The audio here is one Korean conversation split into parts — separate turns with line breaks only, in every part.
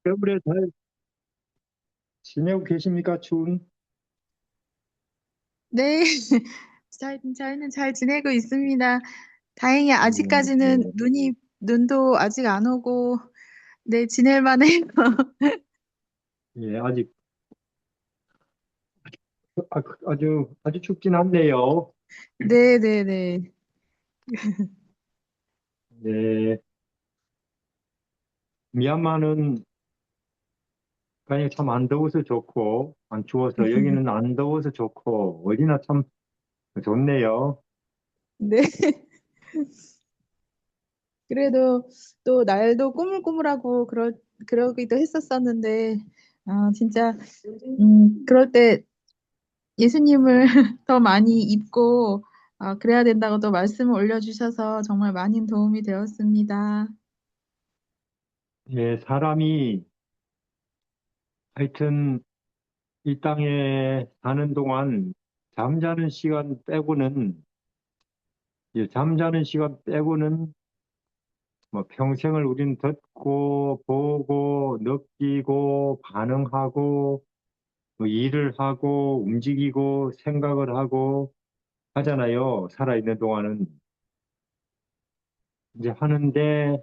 겨울에 잘 지내고 계십니까? 추운?
네, 저희는 잘 지내고 있습니다. 다행히 아직까지는
네.
눈도 아직 안 오고, 네, 지낼 만해요.
예, 아주 춥진 않네요.
네, 네, 네.
네. 미얀마는 그냥 참 안 더워서 좋고, 안 추워서, 여기는 안 더워서 좋고, 어디나 참 좋네요.
네. 그래도 또 날도 꾸물꾸물하고 그러기도 했었었는데, 진짜, 그럴 때 예수님을 더 많이 입고, 그래야 된다고 또 말씀을 올려주셔서 정말 많은 도움이 되었습니다.
예, 사람이 하여튼 이 땅에 사는 동안 잠자는 시간 빼고는, 잠자는 시간 빼고는 뭐 평생을 우린 듣고 보고 느끼고 반응하고 뭐 일을 하고 움직이고 생각을 하고 하잖아요. 살아있는 동안은 이제 하는데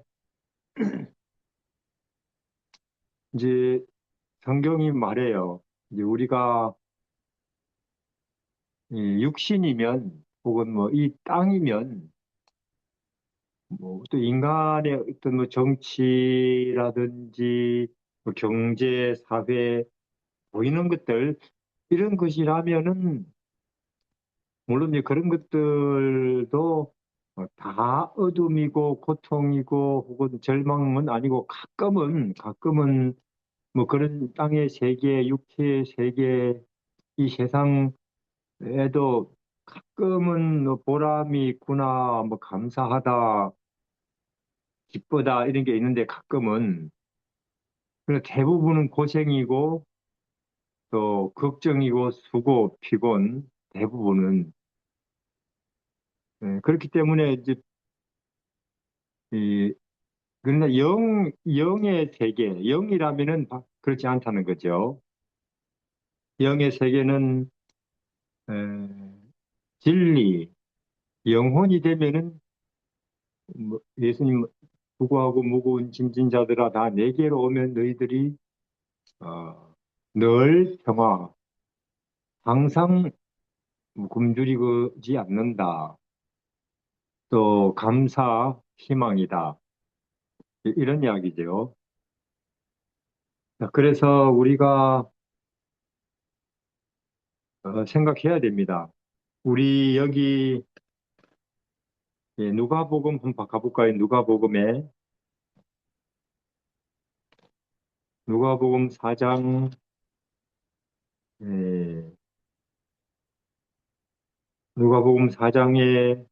이제 성경이 말해요. 이제 우리가 이 육신이면 혹은 뭐 이 땅이면 뭐 또 인간의 어떤 뭐 정치라든지 뭐 경제, 사회 보이는 것들 이런 것이라면은 물론 이제 그런 것들도 다 어둠이고 고통이고 혹은 절망은 아니고 가끔은 뭐 그런 땅의 세계, 육체의 세계, 이 세상에도 가끔은 뭐 보람이 있구나, 뭐 감사하다, 기쁘다 이런 게 있는데 가끔은 그리고 대부분은 고생이고 또 걱정이고 수고, 피곤 대부분은 그렇기 때문에 이제 이 그러나 영의 세계, 영이라면은 그렇지 않다는 거죠. 영의 세계는 에, 진리, 영혼이 되면은 뭐 예수님 수고하고 무거운 짐진 자들아 다 내게로 오면 너희들이 어, 늘 평화, 항상 굶주리지 않는다. 또 감사, 희망이다. 이런 이야기죠. 자, 그래서 우리가 생각해야 됩니다. 우리 여기 누가복음 한번 가볼까요? 누가복음 4장 누가복음 4장에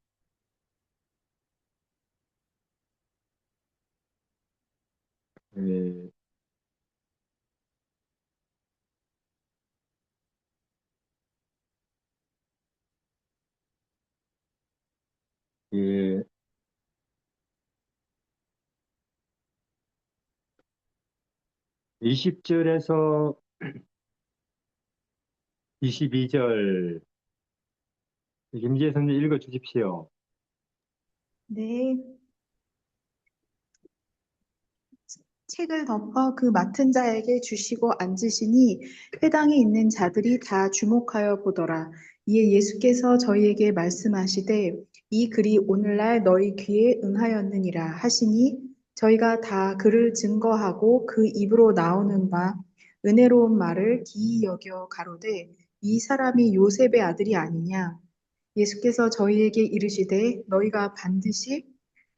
20절에서 22절 김지혜 선생님 읽어 주십시오.
네. 책을 덮어 그 맡은 자에게 주시고 앉으시니 회당에 있는 자들이 다 주목하여 보더라. 이에 예수께서 저희에게 말씀하시되 이 글이 오늘날 너희 귀에 응하였느니라 하시니 저희가 다 그를 증거하고 그 입으로 나오는 바 은혜로운 말을 기이 여겨 가로되 이 사람이 요셉의 아들이 아니냐. 예수께서 저희에게 이르시되 너희가 반드시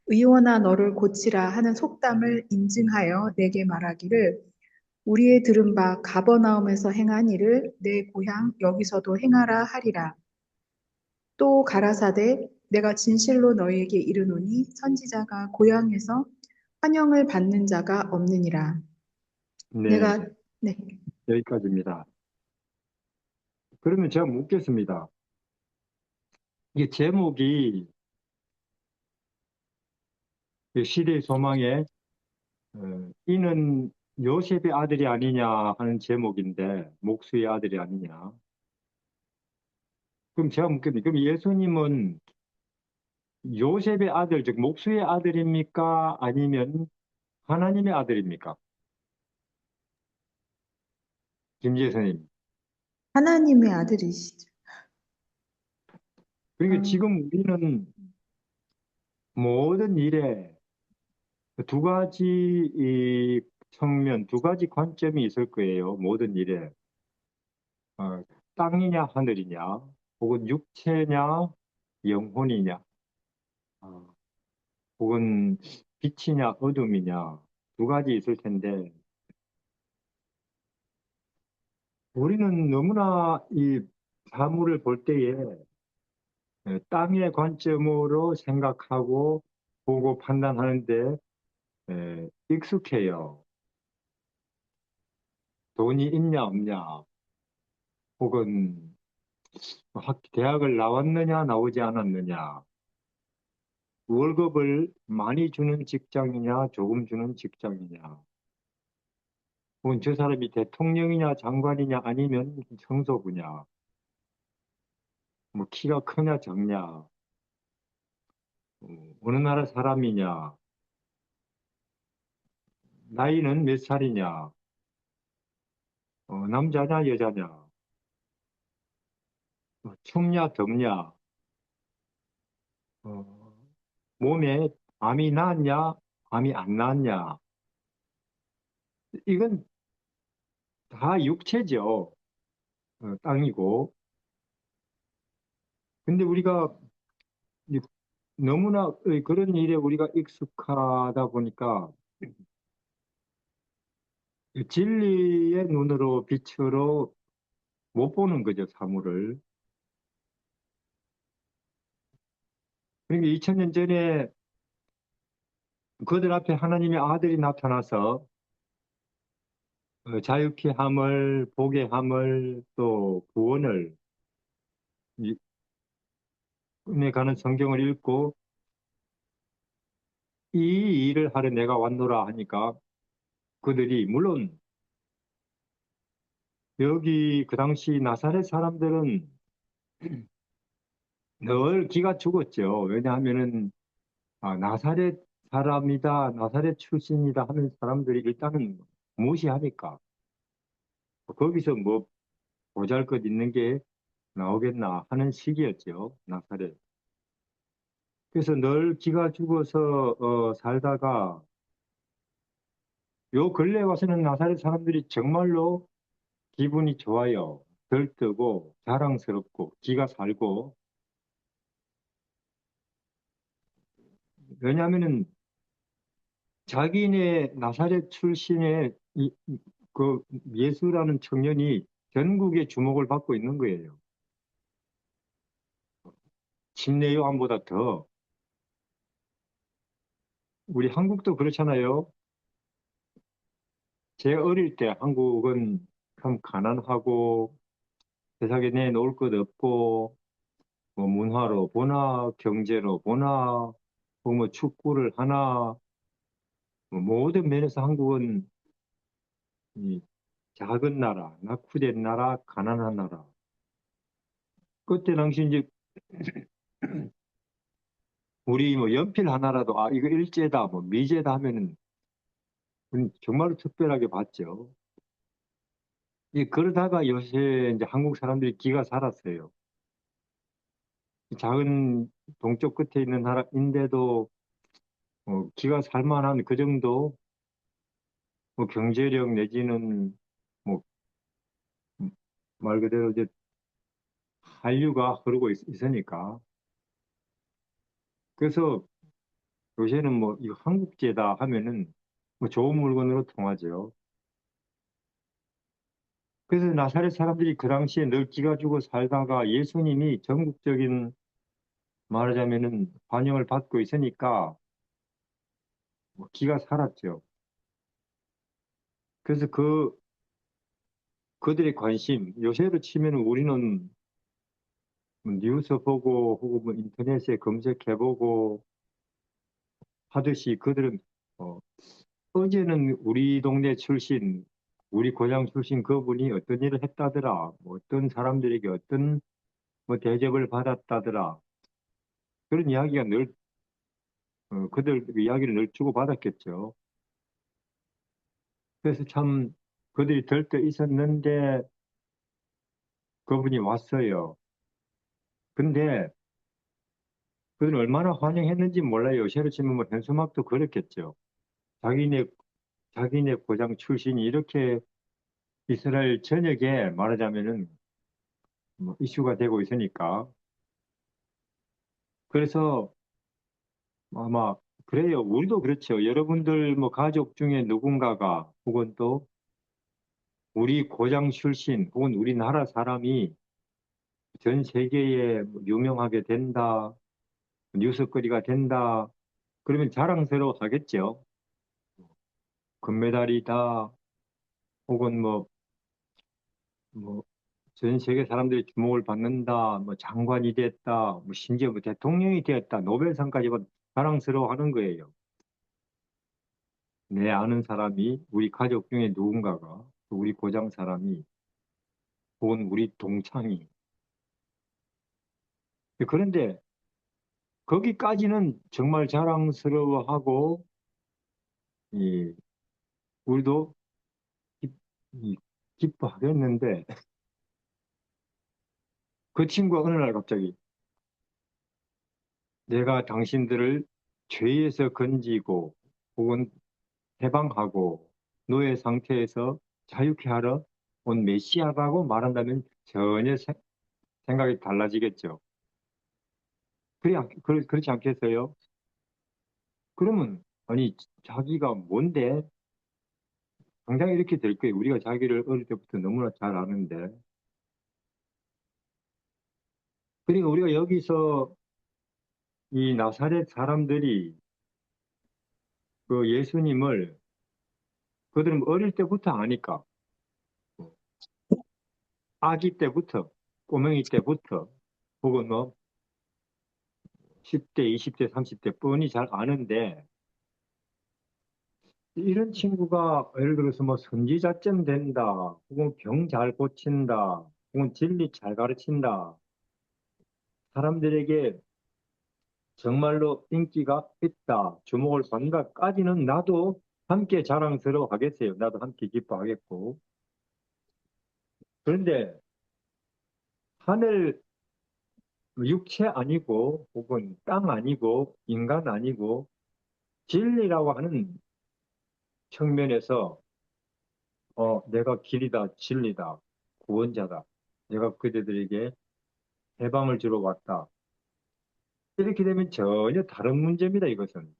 의원아 너를 고치라 하는 속담을 인증하여 내게 말하기를 우리의 들은 바 가버나움에서 행한 일을 내 고향 여기서도 행하라 하리라. 또 가라사대 내가 진실로 너희에게 이르노니 선지자가 고향에서 환영을 받는 자가 없느니라.
네,
내가 네.
여기까지입니다. 그러면 제가 묻겠습니다. 이게 제목이 시대의 소망에 이는 요셉의 아들이 아니냐 하는 제목인데, 목수의 아들이 아니냐. 그럼 제가 묻겠는데, 그럼 예수님은 요셉의 아들, 즉 목수의 아들입니까? 아니면 하나님의 아들입니까? 김지혜 선생님.
하나님의 아들이시죠.
그러니까
어,
지금 우리는 모든 일에 두 가지 이 측면, 두 가지 관점이 있을 거예요. 모든 일에. 어, 땅이냐 하늘이냐, 혹은 육체냐 영혼이냐, 어, 혹은 빛이냐 어둠이냐, 두 가지 있을 텐데 우리는 너무나 이 사물을 볼 때에 땅의 관점으로 생각하고 보고 판단하는데 익숙해요. 돈이 있냐 없냐, 혹은 대학을 나왔느냐 나오지 않았느냐, 월급을 많이 주는 직장이냐 조금 주는 직장이냐, 혹은 저 사람이 대통령이냐 장관이냐 아니면 청소부냐, 뭐 키가 크냐 작냐, 어느 나라 사람이냐, 나이는 몇 살이냐, 남자냐 여자냐, 춥냐 덥냐, 어, 몸에 암이 났냐 암이 안 났냐, 이건 다 육체죠. 땅이고. 근데 우리가 이- 너무나 그런 일에 우리가 익숙하다 보니까 진리의 눈으로 빛으로 못 보는 거죠, 사물을. 그러니까 2000년 전에 그들 앞에 하나님의 아들이 나타나서 자유케 함을, 보게 함을, 또 구원을 이- 에 가는 성경을 읽고 이 일을 하러 내가 왔노라 하니까 그들이 물론 여기 그 당시 나사렛 사람들은 늘 기가 죽었죠. 왜냐하면은 나사렛 사람이다, 나사렛 출신이다 하는 사람들이 일단은 무시하니까 거기서 뭐 보잘것 있는 게 나오겠나 하는 시기였죠, 나사렛. 그래서 늘 기가 죽어서 살다가 요 근래 와서는 나사렛 사람들이 정말로 기분이 좋아요. 들뜨고 자랑스럽고 기가 살고. 왜냐하면은 자기네 나사렛 출신의 그 예수라는 청년이 전국의 주목을 받고 있는 거예요. 침례 요한보다 더. 우리 한국도 그렇잖아요. 제 어릴 때 한국은 참 가난하고 세상에 내놓을 것 없고 뭐 문화로 보나 경제로 보나 뭐 축구를 하나 뭐 모든 면에서 한국은 이 작은 나라, 낙후된 나라, 가난한 나라. 그때 당시 이제 우리 뭐 연필 하나라도 이거 일제다 뭐 미제다 하면은 정말로 특별하게 봤죠. 그러다가 요새 이제 한국 사람들이 기가 살았어요. 작은 동쪽 끝에 있는 나라인데도 기가 살만한 그 정도 뭐 경제력 내지는 뭐 말 그대로 이제 한류가 흐르고 있으니까. 그래서 요새는 뭐 이 한국제다 하면은 뭐 좋은 물건으로 통하죠. 그래서 나사렛 사람들이 그 당시에 늘 기가 주고 살다가 예수님이 전국적인 말하자면은 반영을 받고 있으니까 뭐 기가 살았죠. 그래서 그들의 관심, 요새로 치면 우리는 뭐 뉴스 보고 혹은 뭐 인터넷에 검색해보고 하듯이 그들은 어, 어제는 우리 동네 출신, 우리 고향 출신 그분이 어떤 일을 했다더라, 뭐 어떤 사람들에게 어떤 뭐 대접을 받았다더라, 그런 이야기가 늘, 그들 그 이야기를 늘 주고받았겠죠. 그래서 참 그들이 들떠 있었는데 그분이 왔어요. 근데 그들은 얼마나 환영했는지 몰라요. 새로 치면 뭐 현수막도 그렇겠죠. 자기네, 자기네 고장 출신이 이렇게 이스라엘 전역에 말하자면은 뭐 이슈가 되고 있으니까. 그래서 아마 그래요. 우리도 그렇죠. 여러분들 뭐 가족 중에 누군가가 혹은 또 우리 고장 출신 혹은 우리나라 사람이 전 세계에 유명하게 된다, 뉴스거리가 된다, 그러면 자랑스러워 하겠죠. 금메달이다, 혹은 뭐, 전 세계 사람들이 주목을 받는다, 뭐, 장관이 됐다, 뭐, 심지어 뭐, 대통령이 되었다, 노벨상까지 받 자랑스러워 하는 거예요. 내 아는 사람이, 우리 가족 중에 누군가가, 또 우리 고장 사람이, 혹은 우리 동창이. 그런데, 거기까지는 정말 자랑스러워하고, 이, 우리도 기, 이, 기뻐하겠는데, 그 친구가 어느 날 갑자기, 내가 당신들을 죄에서 건지고, 혹은 해방하고 노예 상태에서 자유케 하러 온 메시아라고 말한다면 전혀 생각이 달라지겠죠. 그렇지 않겠어요? 그러면 아니 자기가 뭔데? 당장 이렇게 될 거예요. 우리가 자기를 어릴 때부터 너무나 잘 아는데. 그러니까 우리가 여기서 이 나사렛 사람들이 그 예수님을 그들은 어릴 때부터 아니까 아기 때부터 꼬맹이 때부터 혹은 뭐 10대, 20대, 30대 뻔히 잘 아는데 이런 친구가 예를 들어서 뭐 선지자쯤 된다, 혹은 병 잘 고친다, 혹은 진리 잘 가르친다, 사람들에게 정말로 인기가 있다, 주목을 받는다까지는 나도 함께 자랑스러워 하겠어요. 나도 함께 기뻐하겠고. 그런데 하늘 육체 아니고, 혹은 땅 아니고, 인간 아니고, 진리라고 하는 측면에서 내가 길이다, 진리다, 구원자다. 내가 그대들에게 해방을 주러 왔다. 이렇게 되면 전혀 다른 문제입니다, 이것은.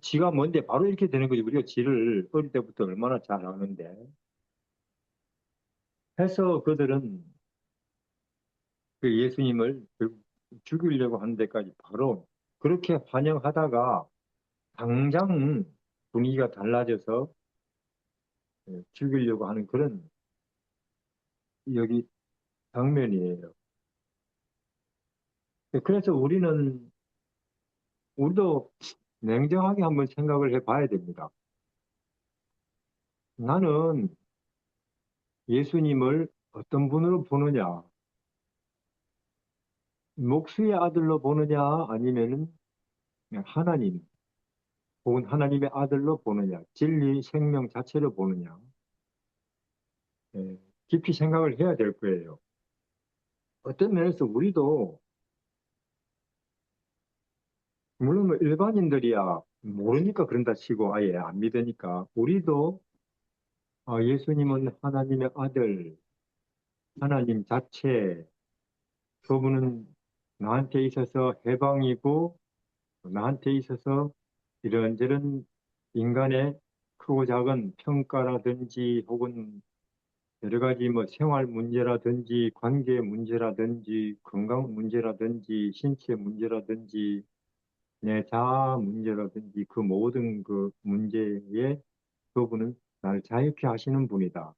지가 뭔데 바로 이렇게 되는 거지. 우리가 지를 어릴 때부터 얼마나 잘 아는데. 해서 그들은 그 예수님을 죽이려고 하는 데까지 바로 그렇게 환영하다가 당장 분위기가 달라져서 죽이려고 하는 그런 여기 장면이에요. 그래서 우리도 냉정하게 한번 생각을 해봐야 됩니다. 나는 예수님을 어떤 분으로 보느냐? 목수의 아들로 보느냐? 아니면은 그냥 하나님, 혹은 하나님의 아들로 보느냐? 진리, 생명 자체로 보느냐? 예, 깊이 생각을 해야 될 거예요. 어떤 면에서 우리도, 물론 뭐 일반인들이야 모르니까 그런다 치고 아예 안 믿으니까, 우리도 예수님은 하나님의 아들, 하나님 자체, 그분은 나한테 있어서 해방이고, 나한테 있어서 이런저런 인간의 크고 작은 평가라든지 혹은 여러 가지 뭐 생활 문제라든지 관계 문제라든지 건강 문제라든지 신체 문제라든지 내 자아 문제라든지 그 모든 그 문제에 그분은 나를 자유케 하시는 분이다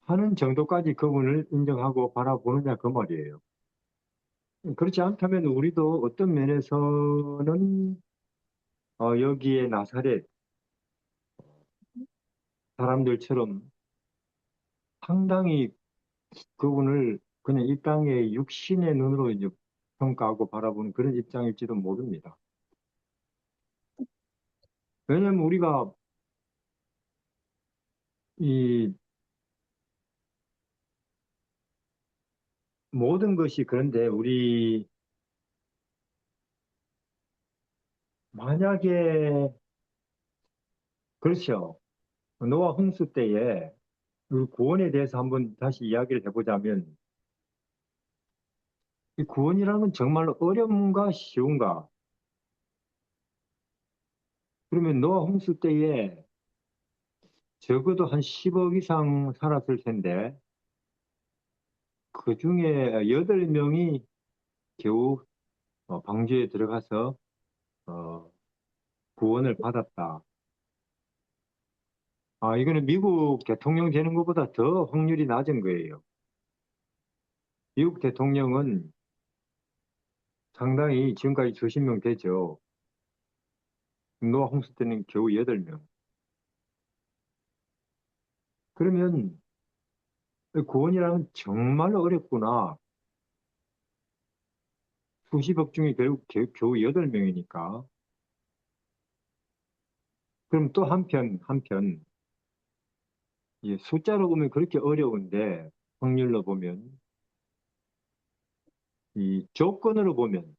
하는 정도까지 그분을 인정하고 바라보느냐 그 말이에요. 그렇지 않다면 우리도 어떤 면에서는 여기에 나사렛 사람들처럼 상당히 그분을 그냥 이 땅의 육신의 눈으로 이제 평가하고 바라보는 그런 입장일지도 모릅니다. 왜냐하면 우리가 이 모든 것이 그런데 우리 만약에 그렇죠. 노아 홍수 때에 그 구원에 대해서 한번 다시 이야기를 해보자면 이 구원이라는 건 정말로 어려운가 쉬운가? 그러면 노아 홍수 때에 적어도 한 10억 이상 살았을 텐데 그 중에 8명이 겨우 방주에 들어가서 어, 구원을 받았다. 이거는 미국 대통령 되는 것보다 더 확률이 낮은 거예요. 미국 대통령은 상당히 지금까지 수십 명 되죠. 노아 홍수 때는 겨우 8명. 그러면 구원이라는 정말로 어렵구나. 수십억 중에 결국 겨우 8명이니까. 그럼 또 한편, 예, 숫자로 보면 그렇게 어려운데, 확률로 보면, 이 조건으로 보면,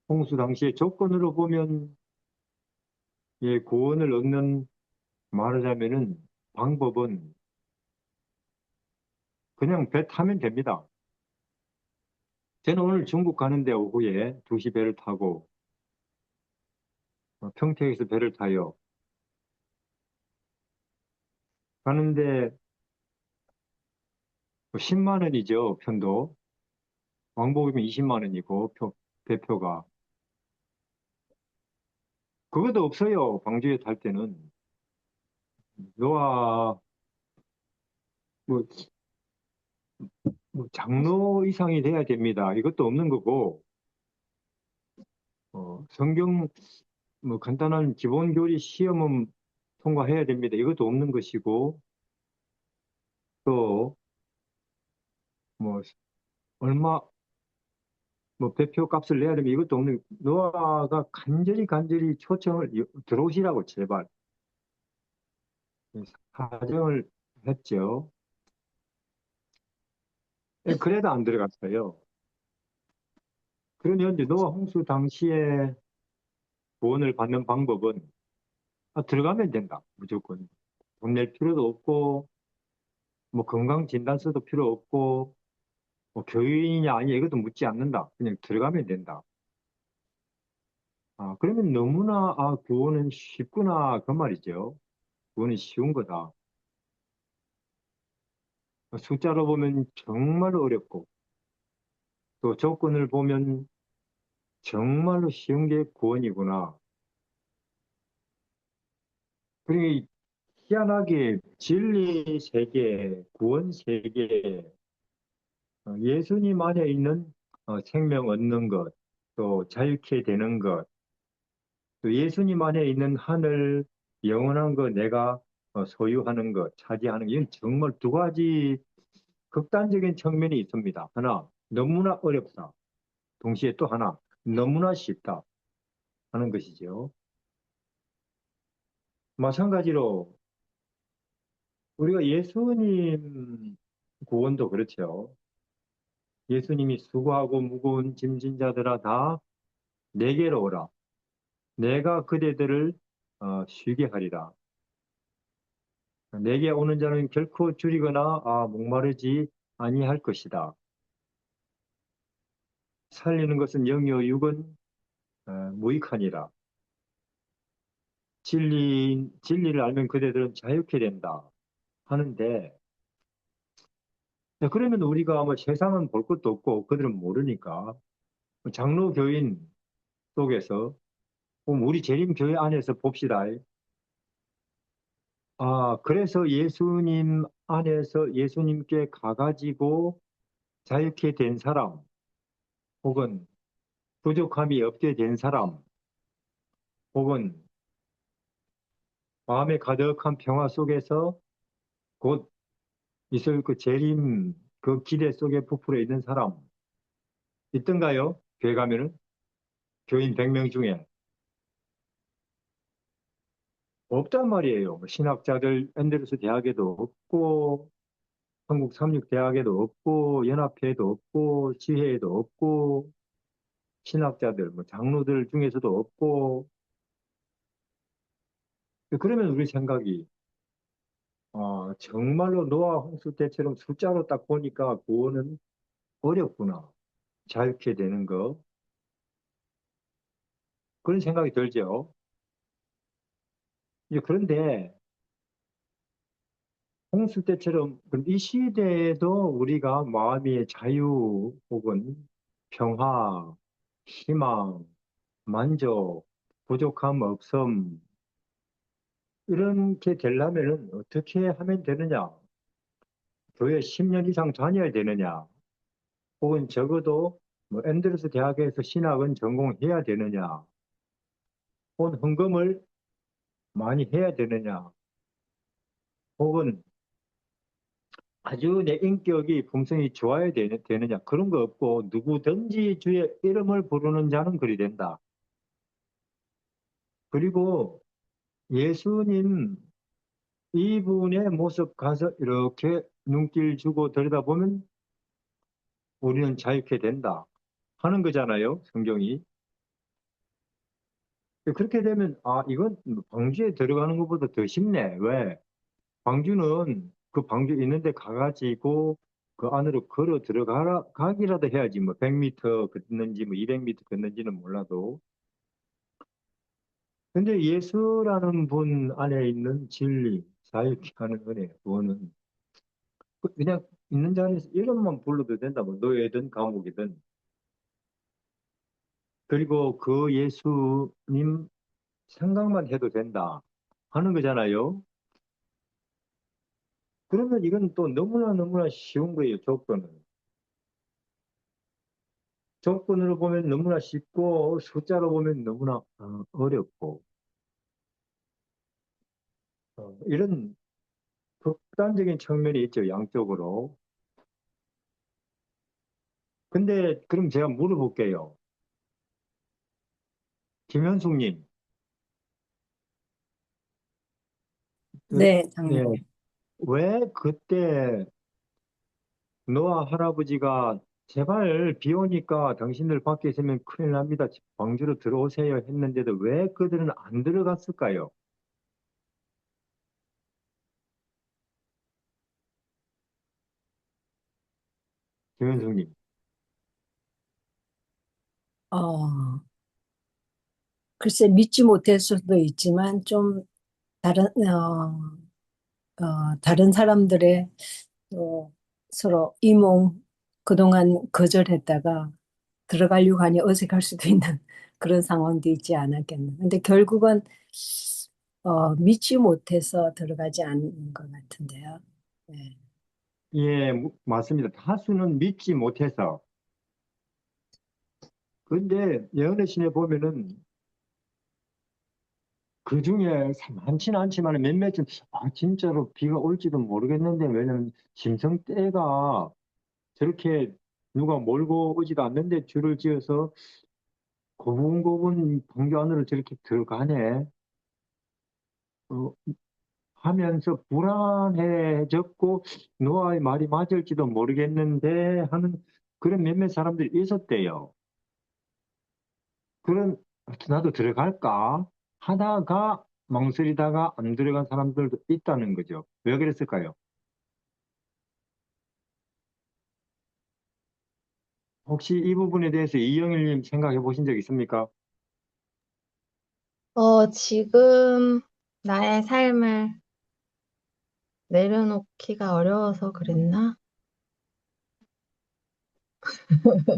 홍수 당시의 조건으로 보면, 예, 구원을 얻는 말하자면은 방법은 그냥 배 타면 됩니다. 저는 오늘 중국 가는데 오후에 2시 배를 타고 평택에서 배를 타요. 가는데 10만 원이죠, 편도. 왕복이면 20만 원이고, 배표가. 그것도 없어요, 광주에 탈 때는. 노아, 뭐, 장로 이상이 돼야 됩니다. 이것도 없는 거고, 성경, 간단한 기본 교리 시험은 통과해야 됩니다. 이것도 없는 것이고, 또, 뭐, 얼마, 배표 값을 내야 되면 이것도 없는, 노아가 간절히 초청을, 들어오시라고 제발, 사정을 했죠. 그래도 안 들어갔어요. 그러면 이제 노아 홍수 당시에 구원을 받는 방법은 들어가면 된다. 무조건. 돈 낼 필요도 없고, 건강진단서도 필요 없고, 교인이냐 아니냐 이것도 묻지 않는다. 그냥 들어가면 된다. 그러면 너무나, 구원은 쉽구나. 그 말이죠. 구원은 쉬운 거다. 숫자로 보면 정말로 어렵고, 또 조건을 보면 정말로 쉬운 게 구원이구나. 그러니 희한하게 진리 세계, 구원 세계, 예수님 안에 있는 생명 얻는 것, 또 자유케 되는 것, 또 예수님 안에 있는 하늘, 영원한 거 내가 소유하는 것, 차지하는 것, 이건 정말 두 가지 극단적인 측면이 있습니다. 하나, 너무나 어렵다. 동시에 또 하나, 너무나 쉽다 하는 것이죠. 마찬가지로 우리가 예수님 구원도 그렇죠. 예수님이 수고하고 무거운 짐진 자들아 다 내게로 오라. 내가 그대들을 쉬게 하리라. 내게 오는 자는 결코 줄이거나 목마르지 아니할 것이다. 살리는 것은 영이요 육은 무익하니라. 진리를 알면 그대들은 자유케 된다 하는데 그러면 우리가 뭐 세상은 볼 것도 없고 그들은 모르니까 장로 교인 속에서 우리 재림교회 안에서 봅시다. 그래서 예수님 안에서 예수님께 가가지고 자유케 된 사람, 혹은 부족함이 없게 된 사람, 혹은 마음의 가득한 평화 속에서 곧 있을 그 재림, 그 기대 속에 부풀어 있는 사람 있던가요? 교회 가면은 교인 100명 중에 없단 말이에요. 신학자들 앤드루스 대학에도 없고, 한국 삼육대학에도 없고, 연합회에도 없고, 지회에도 없고, 신학자들, 뭐 장로들 중에서도 없고. 그러면 우리 생각이, 정말로 노아 홍수 때처럼 숫자로 딱 보니까 구원은 어렵구나. 자유케 되는 거. 그런 생각이 들죠. 그런데 홍수 때처럼 이 시대에도 우리가 마음의 자유 혹은 평화, 희망, 만족, 부족함, 없음 이렇게 되려면 어떻게 하면 되느냐? 교회 10년 이상 다녀야 되느냐? 혹은 적어도 뭐 앤드루스 대학에서 신학은 전공해야 되느냐? 혹은 헌금을 많이 해야 되느냐? 혹은 아주 내 인격이 품성이 좋아야 되느냐? 그런 거 없고 누구든지 주의 이름을 부르는 자는 그리 된다. 그리고 예수님 이분의 모습 가서 이렇게 눈길 주고 들여다보면 우리는 자유케 된다 하는 거잖아요, 성경이. 그렇게 되면 이건 방주에 들어가는 것보다 더 쉽네. 왜? 방주는 그 방주 있는데 가가지고 그 안으로 걸어 가기라도 해야지. 뭐 100m 걷는지 뭐 200m 걷는지는 몰라도. 근데 예수라는 분 안에 있는 진리, 자유케 하는 은혜, 그거는 그냥 있는 자리에서 이름만 불러도 된다. 뭐 노예든 감옥이든. 그리고 그 예수님 생각만 해도 된다 하는 거잖아요. 그러면 이건 또 너무나 쉬운 거예요, 조건은. 조건으로 보면 너무나 쉽고 숫자로 보면 너무나 어렵고 이런 극단적인 측면이 있죠, 양쪽으로. 근데 그럼 제가 물어볼게요. 김현숙님,
네,
네,
장로님.
왜 그때 노아 할아버지가 제발 비 오니까 당신들 밖에 있으면 큰일 납니다. 광주로 들어오세요 했는데도 왜 그들은 안 들어갔을까요? 김현숙님.
어, 글쎄 믿지 못할 수도 있지만 좀 다른 다른 사람들의 서로 그동안 거절했다가 들어가려고 하니 어색할 수도 있는 그런 상황도 있지 않았겠나. 근데 결국은 믿지 못해서 들어가지 않는 것 같은데요. 네.
예, 맞습니다. 다수는 믿지 못해서. 근데 예언의 신에 보면은 그 중에 많지는 않지만 몇몇은 진짜로 비가 올지도 모르겠는데 왜냐면 짐승떼가 저렇게 누가 몰고 오지도 않는데 줄을 지어서 고분고분 동교 안으로 저렇게 들어가네. 어, 하면서 불안해졌고 노아의 말이 맞을지도 모르겠는데 하는 그런 몇몇 사람들이 있었대요. 그런 나도 들어갈까 하다가 망설이다가 안 들어간 사람들도 있다는 거죠. 왜 그랬을까요? 혹시 이 부분에 대해서 이영일님 생각해 보신 적 있습니까?
지금 나의 삶을 내려놓기가 어려워서 그랬나?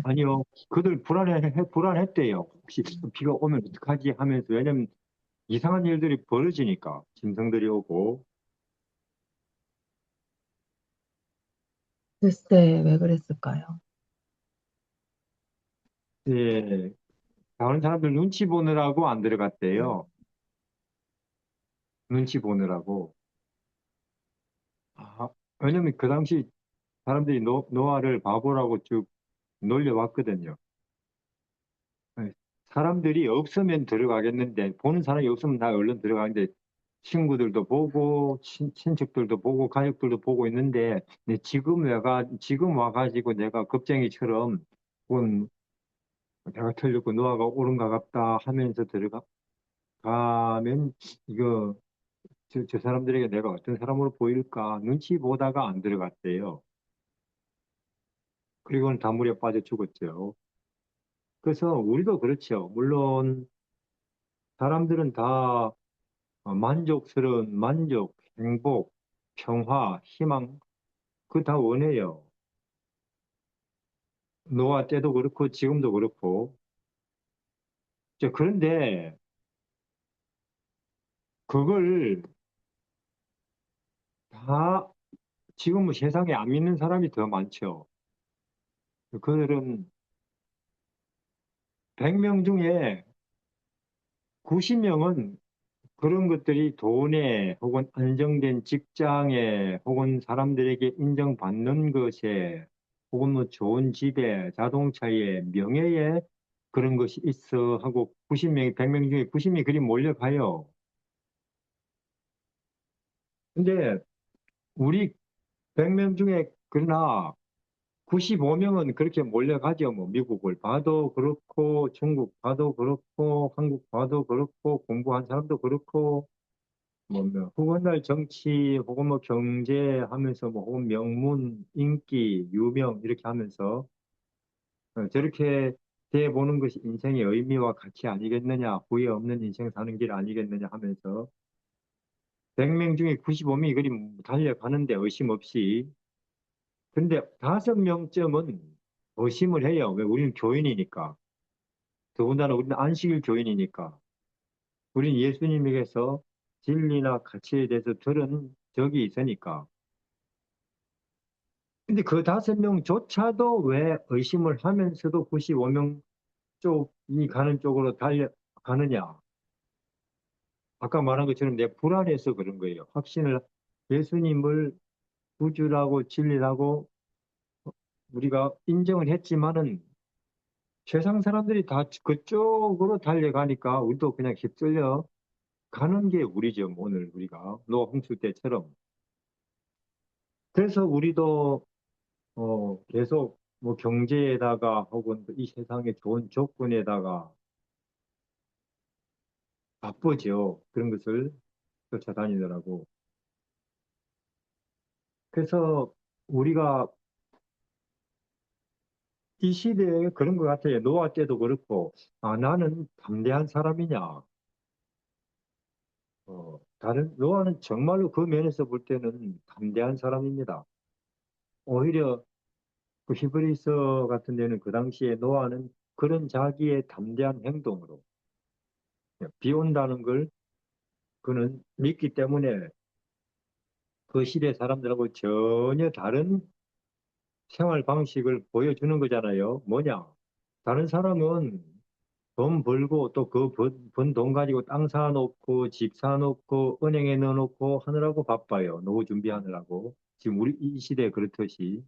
아니요. 그들 불안했대요. 혹시 비가 오면 어떡하지 하면서. 왜냐면 이상한 일들이 벌어지니까. 짐승들이 오고.
글쎄, 왜 그랬을까요?
예, 다른 사람들 눈치 보느라고 안 들어갔대요. 눈치 보느라고. 아, 왜냐면 그 당시 사람들이 노아를 바보라고 쭉 놀려왔거든요. 예, 사람들이 없으면 들어가겠는데, 보는 사람이 없으면 다 얼른 들어가는데, 친구들도 보고, 친척들도 보고, 가족들도 보고 있는데, 근데 지금 와가지고 내가 겁쟁이처럼, 혹은 내가 틀렸고 노아가 옳은가 같다 하면서 들어가면, 이거, 저 사람들에게 내가 어떤 사람으로 보일까 눈치 보다가 안 들어갔대요. 그리고는 단물에 빠져 죽었죠. 그래서 우리도 그렇죠. 물론 사람들은 다 만족스러운 만족, 행복, 평화, 희망, 그 다 원해요. 노아 때도 그렇고 지금도 그렇고. 그런데 그걸 다 지금은 세상에 안 믿는 사람이 더 많죠. 그들은 100명 중에 90명은 그런 것들이 돈에 혹은 안정된 직장에 혹은 사람들에게 인정받는 것에 혹은 뭐 좋은 집에 자동차에 명예에 그런 것이 있어 하고 90명이 100명 중에 90명이 그리 몰려가요. 근데 우리 100명 중에 그러나 95명은 그렇게 몰려가죠. 뭐 미국을 봐도 그렇고 중국 봐도 그렇고 한국 봐도 그렇고 공부한 사람도 그렇고 뭐, 혹은 정치, 혹은 뭐 경제 하면서 뭐, 혹은 명문, 인기, 유명 이렇게 하면서 저렇게 대보는 것이 인생의 의미와 가치 아니겠느냐, 후회 없는 인생 사는 길 아니겠느냐 하면서 100명 중에 95명이 그리 달려가는데 의심 없이. 근데 5명쯤은 의심을 해요. 왜? 우리는 교인이니까. 더군다나 우리는 안식일 교인이니까. 우리는 예수님에게서 진리나 가치에 대해서 들은 적이 있으니까. 근데 그 5명조차도 왜 의심을 하면서도 95명 쪽이 가는 쪽으로 달려가느냐? 아까 말한 것처럼 내 불안해서 그런 거예요. 예수님을 구주라고 진리라고 우리가 인정을 했지만은 세상 사람들이 다 그쪽으로 달려가니까 우리도 그냥 휩쓸려 가는 게 우리죠. 오늘 우리가 노아 홍수 때처럼. 그래서 우리도 계속 뭐 경제에다가 혹은 이 세상의 좋은 조건에다가 바쁘죠. 그런 것을 쫓아다니더라고. 그래서 우리가 이 시대에 그런 것 같아요. 노아 때도 그렇고, 아, 나는 담대한 사람이냐. 노아는 정말로 그 면에서 볼 때는 담대한 사람입니다. 오히려 그 히브리서 같은 데는 그 당시에 노아는 그런 자기의 담대한 행동으로 비 온다는 걸 그는 믿기 때문에 그 시대 사람들하고 전혀 다른 생활 방식을 보여주는 거잖아요. 뭐냐? 다른 사람은 돈 벌고 또 그 번 돈 가지고 땅 사놓고 집 사놓고 은행에 넣어놓고 하느라고 바빠요. 노후 준비하느라고. 지금 우리 이 시대에 그렇듯이.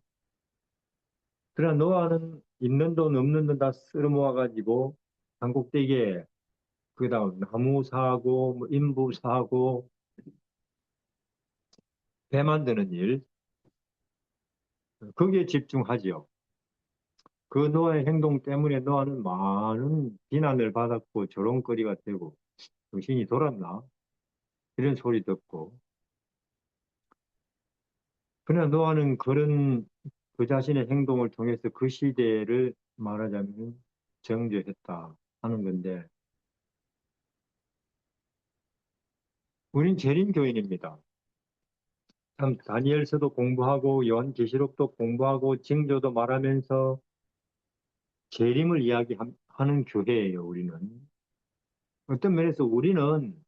그러나 노아는 있는 돈 없는 돈 다 쓸어 모아가지고 한국되게 거기다 나무 사고 뭐 인부 사고 배 만드는 일 거기에 집중하지요. 그 노아의 행동 때문에 노아는 많은 비난을 받았고 조롱거리가 되고 정신이 돌았나? 이런 소리 듣고. 그러나 노아는 그 자신의 행동을 통해서 그 시대를 말하자면 정죄했다 하는 건데 우린 재림교인입니다. 참 다니엘서도 공부하고 요한계시록도 공부하고 징조도 말하면서 재림을 이야기하는 교회예요, 우리는. 어떤 면에서 우리는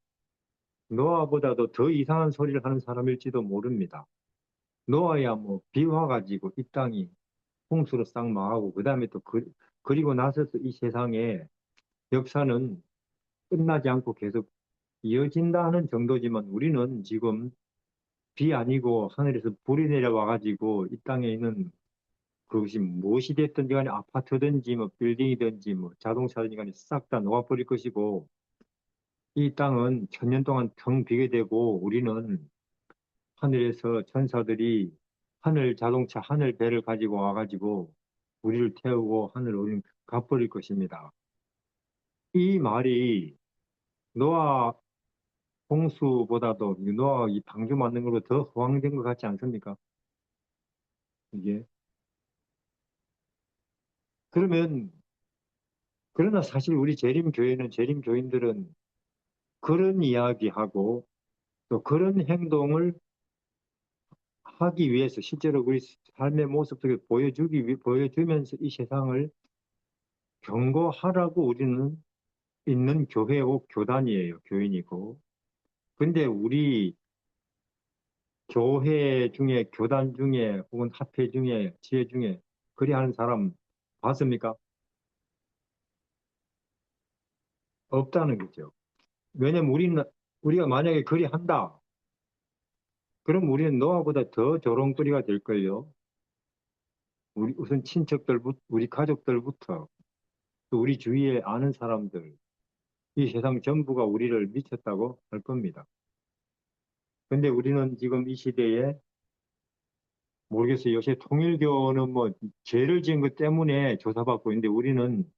노아보다도 더 이상한 소리를 하는 사람일지도 모릅니다. 노아야 뭐 비와 가지고 이 땅이 홍수로 싹 망하고 그 다음에 또 그리고 나서도 이 세상에 역사는 끝나지 않고 계속 이어진다는 정도지만 우리는 지금 비 아니고 하늘에서 불이 내려와 가지고 이 땅에 있는 그것이 무엇이 됐든지 간에 아파트든지 뭐 빌딩이든지 뭐 자동차든지 간에 싹 다 녹아버릴 것이고 이 땅은 천년 동안 텅 비게 되고 우리는 하늘에서 천사들이 하늘 자동차, 하늘 배를 가지고 와가지고 우리를 태우고 하늘을 우리는 가버릴 것입니다. 이 말이 노아 홍수보다도 이 노아 이 방주 만든 것보다 더 허황된 것 같지 않습니까? 이게. 그러면, 그러나 사실 우리 재림교회는, 재림교인들은 그런 이야기하고 또 그런 행동을 하기 위해서 실제로 우리 삶의 모습 속에 보여주면서 이 세상을 경고하라고 우리는 있는 교회고 교단이에요. 교인이고. 근데 우리 교회 중에, 교단 중에, 혹은 합회 중에, 지혜 중에 그리 하는 사람 봤습니까? 없다는 거죠. 왜냐면 우리가 만약에 그리 한다. 그럼 우리는 노아보다 더 조롱거리가 될걸요. 우선 친척들부터, 우리 가족들부터, 또 우리 주위에 아는 사람들, 이 세상 전부가 우리를 미쳤다고 할 겁니다. 근데 우리는 지금 이 시대에 모르겠어요. 요새 통일교는 뭐 죄를 지은 것 때문에 조사받고 있는데 우리는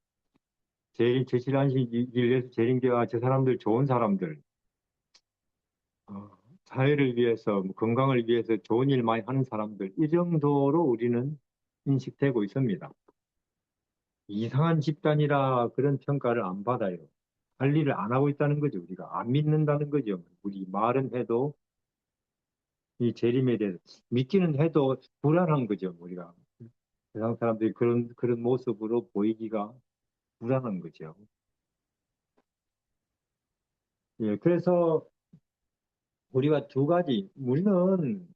제실안식일 위해서 재림교와 저 사람들 좋은 사람들, 어, 사회를 위해서 뭐 건강을 위해서 좋은 일 많이 하는 사람들 이 정도로 우리는 인식되고 있습니다. 이상한 집단이라 그런 평가를 안 받아요. 할 일을 안 하고 있다는 거죠. 우리가 안 믿는다는 거죠. 우리 말은 해도 이 재림에 대해서 믿기는 해도 불안한 거죠. 우리가 세상 사람들이 그런 모습으로 보이기가 불안한 거죠. 예, 그래서 우리가 두 가지, 우리는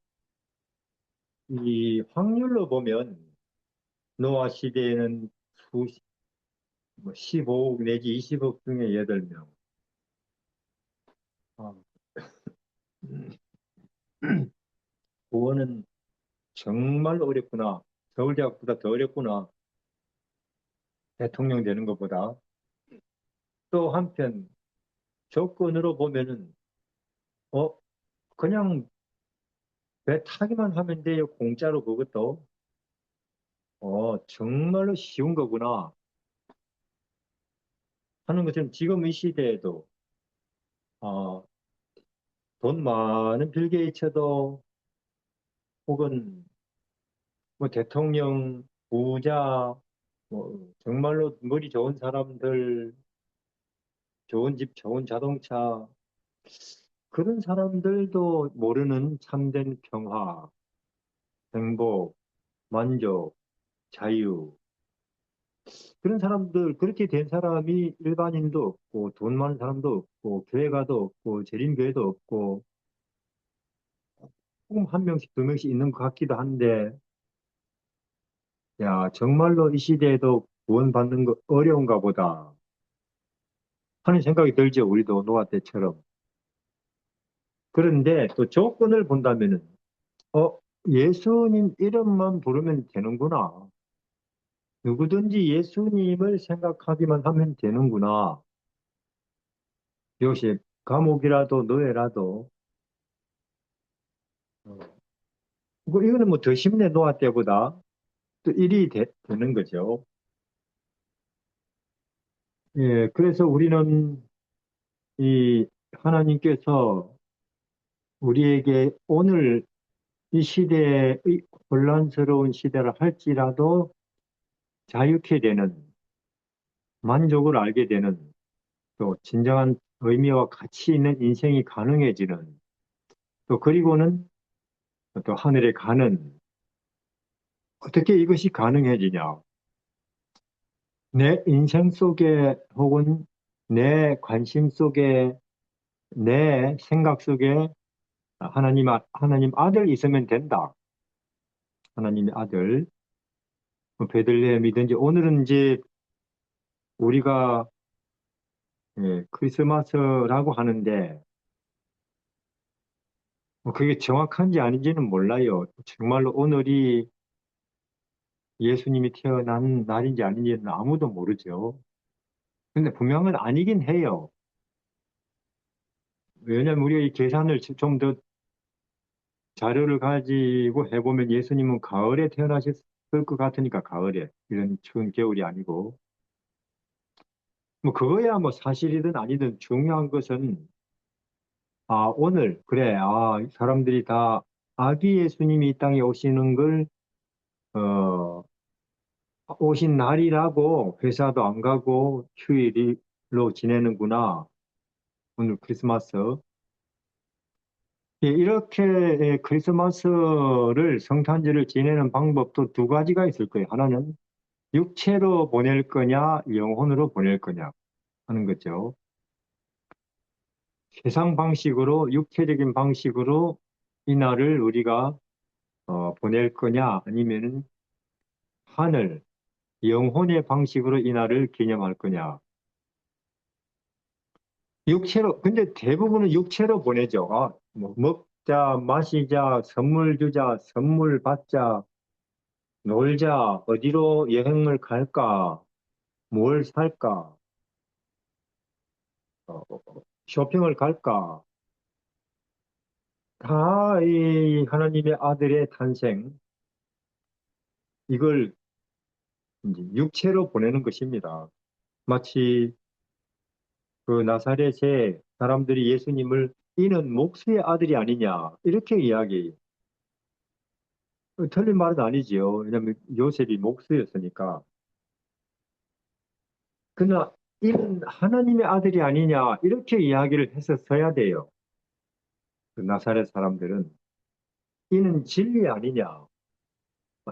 이 확률로 보면 노아 시대에는 15억 내지 20억 중에 8명. 아, 그거는 정말 어렵구나. 서울대학보다 더 어렵구나. 대통령 되는 것보다. 또 한편 조건으로 보면은 어 그냥 배 타기만 하면 돼요. 공짜로 그것도. 정말로 쉬운 거구나 하는 것처럼 지금 이 시대에도 어, 돈 많은 빌 게이츠도 혹은 뭐 대통령, 부자, 뭐 정말로 머리 좋은 사람들, 좋은 집, 좋은 자동차 그런 사람들도 모르는 참된 평화, 행복, 만족, 자유 그런 사람들 그렇게 된 사람이 일반인도 없고 돈 많은 사람도 없고 교회 가도 없고 재림교회도 없고 조금 한 명씩 두 명씩 있는 것 같기도 한데 야 정말로 이 시대에도 구원받는 거 어려운가 보다 하는 생각이 들죠. 우리도 노아 때처럼. 그런데 또 조건을 본다면은 어 예수님 이름만 부르면 되는구나. 누구든지 예수님을 생각하기만 하면 되는구나. 요셉 감옥이라도 노예라도 어, 이거는 뭐 더 쉽네 노아 때보다 또 일이 되는 거죠. 예, 그래서 우리는 이 하나님께서 우리에게 오늘 이 시대의 혼란스러운 시대를 할지라도 자유케 되는 만족을 알게 되는 또 진정한 의미와 가치 있는 인생이 가능해지는 또 그리고는 또 하늘에 가는 어떻게 이것이 가능해지냐? 내 인생 속에 혹은 내 관심 속에 내 생각 속에 하나님 아들 있으면 된다. 하나님의 아들, 베들레헴이든지, 오늘은 이제 우리가 크리스마스라고 하는데, 그게 정확한지 아닌지는 몰라요. 정말로 오늘이 예수님이 태어난 날인지 아닌지는 아무도 모르죠. 근데 분명은 아니긴 해요. 왜냐면 우리가 이 계산을 좀 더 자료를 가지고 해보면 예수님은 가을에 태어나셨을 것 같으니까 가을에, 이런 추운 겨울이 아니고. 뭐 그거야 뭐 사실이든 아니든 중요한 것은 오늘 그래, 사람들이 다 아기 예수님이 이 땅에 오시는 걸 어, 오신 날이라고 회사도 안 가고 휴일로 지내는구나. 오늘 크리스마스. 예, 이렇게 크리스마스를 성탄절을 지내는 방법도 두 가지가 있을 거예요. 하나는 육체로 보낼 거냐, 영혼으로 보낼 거냐 하는 거죠. 세상 방식으로, 육체적인 방식으로 이 날을 우리가 보낼 거냐, 아니면은 하늘, 영혼의 방식으로 이 날을 기념할 거냐. 육체로, 근데 대부분은 육체로 보내죠. 뭐 먹자, 마시자, 선물 주자, 선물 받자, 놀자, 어디로 여행을 갈까, 뭘 살까, 쇼핑을 갈까. 다 이 하나님의 아들의 탄생, 이걸 이제 육체로 보내는 것입니다. 마치 그 나사렛에 사람들이 예수님을 이는 목수의 아들이 아니냐, 이렇게 이야기해요. 틀린 말은 아니지요. 왜냐하면 요셉이 목수였으니까. 그러나 이는 하나님의 아들이 아니냐, 이렇게 이야기를 했었어야 돼요. 그 나사렛 사람들은 이는 진리 아니냐,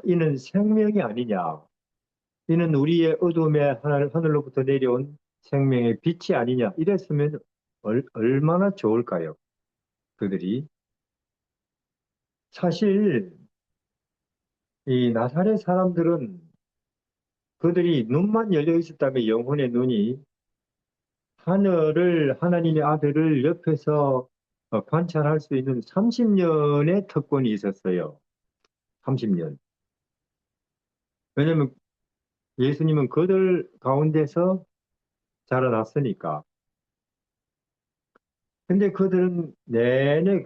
이는 생명이 아니냐, 이는 우리의 어둠의 하늘로부터 내려온 생명의 빛이 아니냐, 이랬으면 얼마나 좋을까요? 그들이. 사실 이 나사렛 사람들은 그들이 눈만 열려 있었다면 영혼의 눈이 하늘을, 하나님의 아들을 옆에서 관찰할 수 있는 30년의 특권이 있었어요. 30년. 왜냐하면 예수님은 그들 가운데서 자라났으니까. 근데 그들은 내내,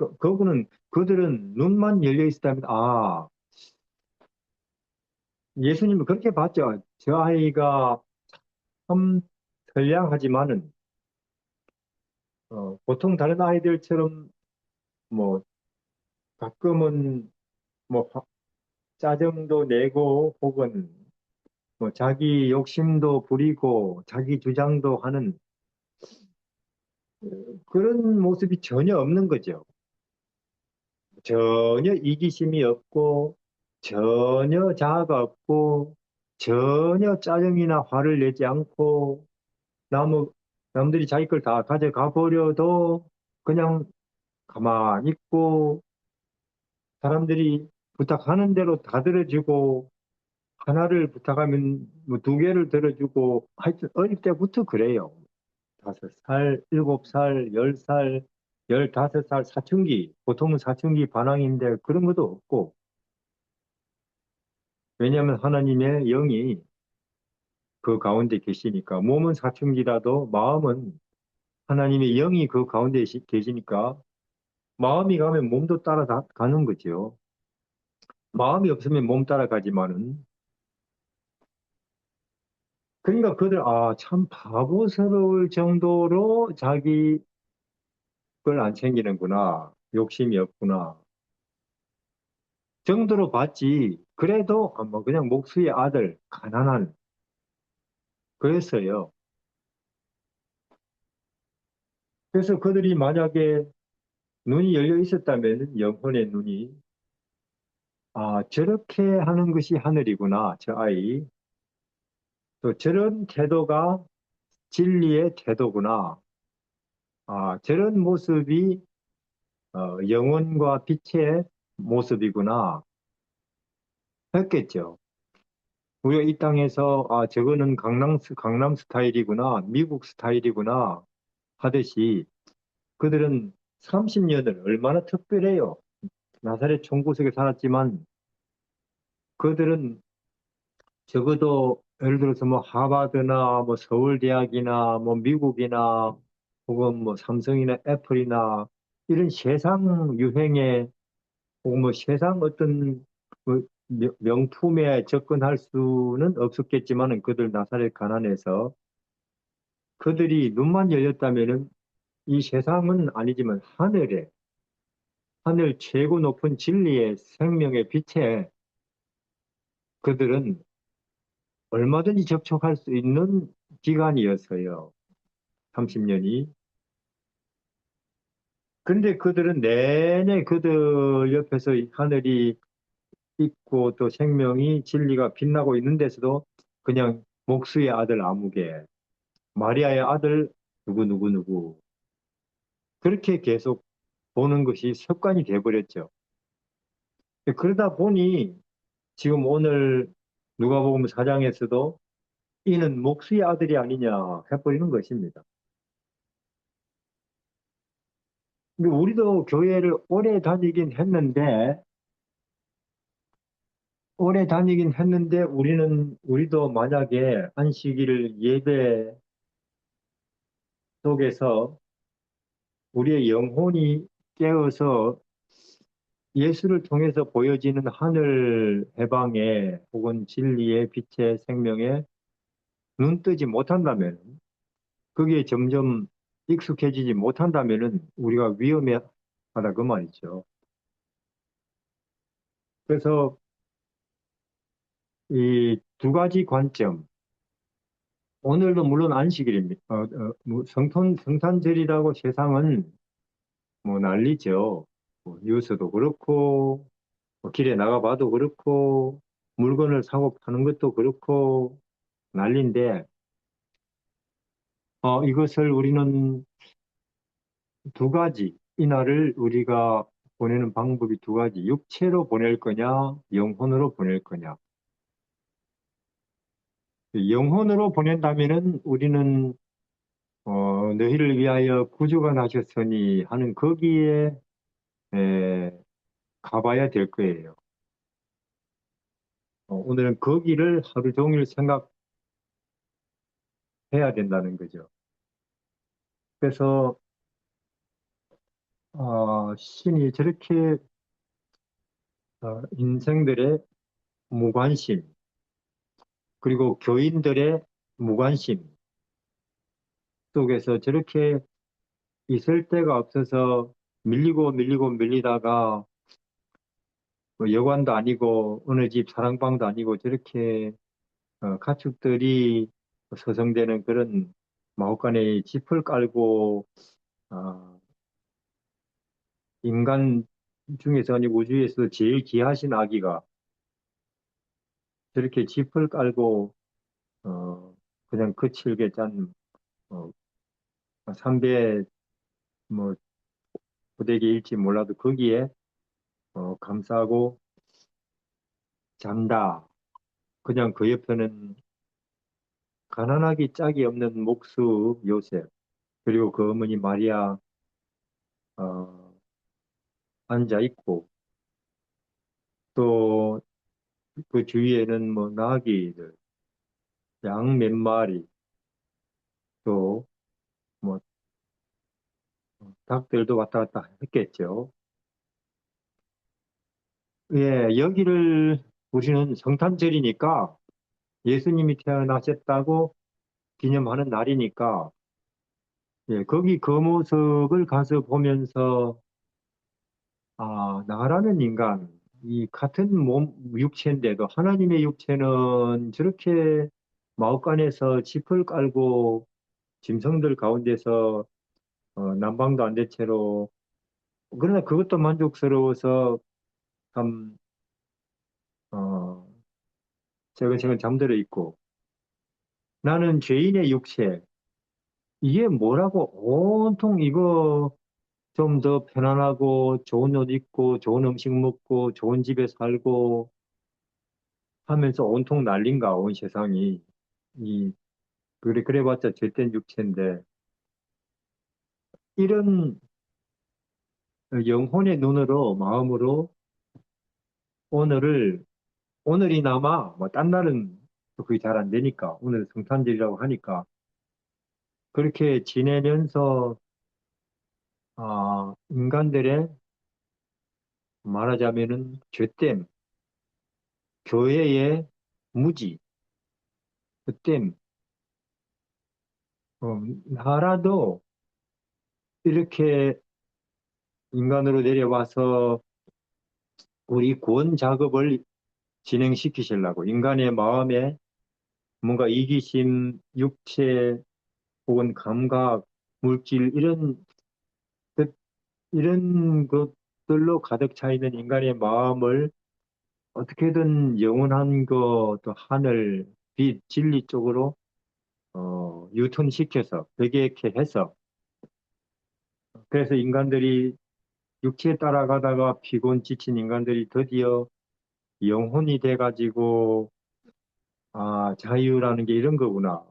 그들은 눈만 열려 있었다면, 예수님은 그렇게 봤죠. 저 아이가 참 선량하지만은, 보통 다른 아이들처럼 뭐, 가끔은 뭐, 짜증도 내고, 혹은 뭐, 자기 욕심도 부리고, 자기 주장도 하는 그런 모습이 전혀 없는 거죠. 전혀 이기심이 없고, 전혀 자아가 없고, 전혀 짜증이나 화를 내지 않고, 남, 남들이 자기 걸 다 가져가 버려도 그냥 가만히 있고, 사람들이 부탁하는 대로 다 들어주고, 하나를 부탁하면 뭐 두 개를 들어주고, 하여튼 어릴 때부터 그래요. 5살, 7살, 10살, 15살 사춘기, 보통은 사춘기 반항인데 그런 것도 없고, 왜냐하면 하나님의 영이 그 가운데 계시니까, 몸은 사춘기라도 마음은 하나님의 영이 그 가운데 계시니까, 마음이 가면 몸도 따라가는 거죠. 마음이 없으면 몸 따라가지만은, 그러니까 그들, 참 바보스러울 정도로 자기 걸 안 챙기는구나, 욕심이 없구나, 정도로 봤지. 그래도 뭐 그냥 목수의 아들, 가난한, 그랬어요. 그래서 그들이 만약에 눈이 열려 있었다면, 영혼의 눈이, 저렇게 하는 것이 하늘이구나, 저 아이. 또 저런 태도가 진리의 태도구나. 저런 모습이 영혼과 빛의 모습이구나. 했겠죠. 우리가 이 땅에서 저거는 강남 스타일이구나, 미국 스타일이구나 하듯이 그들은 30년을 얼마나 특별해요. 나사렛 총구석에 살았지만 그들은 적어도 예를 들어서 뭐 하버드나 뭐 서울대학이나 뭐 미국이나 혹은 뭐 삼성이나 애플이나 이런 세상 유행에 혹은 뭐 세상 어떤 뭐 명품에 접근할 수는 없었겠지만은 그들 나사렛 가난에서 그들이 눈만 열렸다면은 이 세상은 아니지만 하늘 최고 높은 진리의 생명의 빛에 그들은 얼마든지 접촉할 수 있는 기간이었어요. 30년이. 근데 그들은 내내 그들 옆에서 이 하늘이 있고 또 생명이 진리가 빛나고 있는 데서도 그냥 목수의 아들 아무개, 마리아의 아들 누구누구누구 그렇게 계속 보는 것이 습관이 돼버렸죠. 그러다 보니 지금 오늘 누가복음 4장에서도 이는 목수의 아들이 아니냐 해버리는 것입니다. 근데 우리도 교회를 오래 다니긴 했는데 우리도 만약에 안식일 예배 속에서 우리의 영혼이 깨어서 예수를 통해서 보여지는 하늘 해방의 혹은 진리의 빛의 생명에 눈 뜨지 못한다면, 거기에 점점 익숙해지지 못한다면은 우리가 위험하다 그 말이죠. 그래서 이 두 가지 관점, 오늘도 물론 안식일입니다. 뭐 성탄절이라고 세상은 뭐 난리죠. 뭐 뉴스도 그렇고, 뭐 길에 나가봐도 그렇고, 물건을 사고 파는 것도 그렇고, 난리인데, 이것을 우리는 두 가지, 이날을 우리가 보내는 방법이 두 가지, 육체로 보낼 거냐, 영혼으로 보낼 거냐. 영혼으로 보낸다면은 우리는 너희를 위하여 구주가 나셨으니 하는 거기에 에, 가봐야 될 거예요. 오늘은 거기를 하루 종일 생각해야 된다는 거죠. 그래서 신이 저렇게 인생들의 무관심, 그리고 교인들의 무관심 속에서 저렇게 있을 데가 없어서 밀리고 밀리다가 뭐 여관도 아니고 어느 집 사랑방도 아니고 저렇게 가축들이 서성대는 그런 마구간에 짚을 깔고 어, 인간 중에서 아니 우주에서 제일 귀하신 아기가 저렇게 짚을 깔고 그냥 거칠게 짠 어, 삼배 뭐 부대기일지 몰라도 거기에 감싸고 잔다. 그냥 그 옆에는 가난하기 짝이 없는 목수 요셉, 그리고 그 어머니 마리아 어, 앉아 있고, 또 그 주위에는 뭐 나귀들, 양 몇 마리, 또 뭐 닭들도 왔다 갔다 했겠죠. 예, 여기를 우리는 성탄절이니까 예수님이 태어나셨다고 기념하는 날이니까 예, 거기 그 모습을 가서 보면서 나라는 인간, 이 같은 몸, 육체인데도 하나님의 육체는 저렇게 마구간에서 짚을 깔고 짐승들 가운데서 난방도 안 된 채로, 그러나 그것도 만족스러워서 참, 어, 차근차근 잠들어 있고, 나는 죄인의 육체, 이게 뭐라고 온통 이거 좀 더 편안하고 좋은 옷 입고 좋은 음식 먹고 좋은 집에 살고 하면서 온통 난린가 온 세상이 이 그래봤자 죄된 육체인데 이런 영혼의 눈으로 마음으로 오늘을 오늘이나마 뭐 딴 날은 또 그게 잘 안 되니까 오늘 성탄절이라고 하니까 그렇게 지내면서 인간들의 말하자면은 죄됨, 교회의 무지, 그땜 나라도 이렇게 인간으로 내려와서 우리 구원 작업을 진행시키시려고 인간의 마음에 뭔가 이기심, 육체 혹은 감각, 물질 이런 것들로 가득 차 있는 인간의 마음을 어떻게든 영원한 것, 또 하늘, 빛, 진리 쪽으로 유턴시켜서 되게게 해서 그래서 인간들이 육체에 따라가다가 피곤 지친 인간들이 드디어 영혼이 돼가지고 자유라는 게 이런 거구나.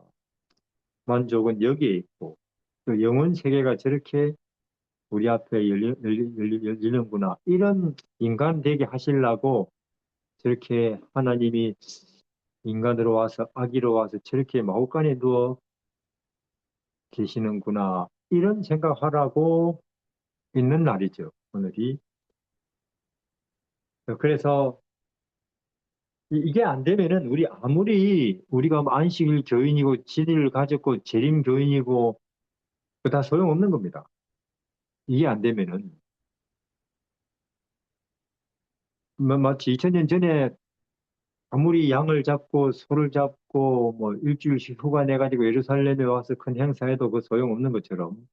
만족은 여기에 있고 또 영혼 세계가 저렇게 우리 앞에 열리는구나. 이런 인간 되게 하시려고 저렇게 하나님이 인간으로 와서 아기로 와서 저렇게 마구간에 누워 계시는구나. 이런 생각하라고 있는 날이죠. 오늘이. 그래서 이게 안 되면은 우리 아무리 우리가 안식일 교인이고 진리를 가졌고 재림 교인이고 그 다 소용없는 겁니다. 이게 안 되면은 마치 2000년 전에 아무리 양을 잡고 소를 잡고 뭐 일주일씩 휴가 내가지고 예루살렘에 와서 큰 행사해도 그 소용없는 것처럼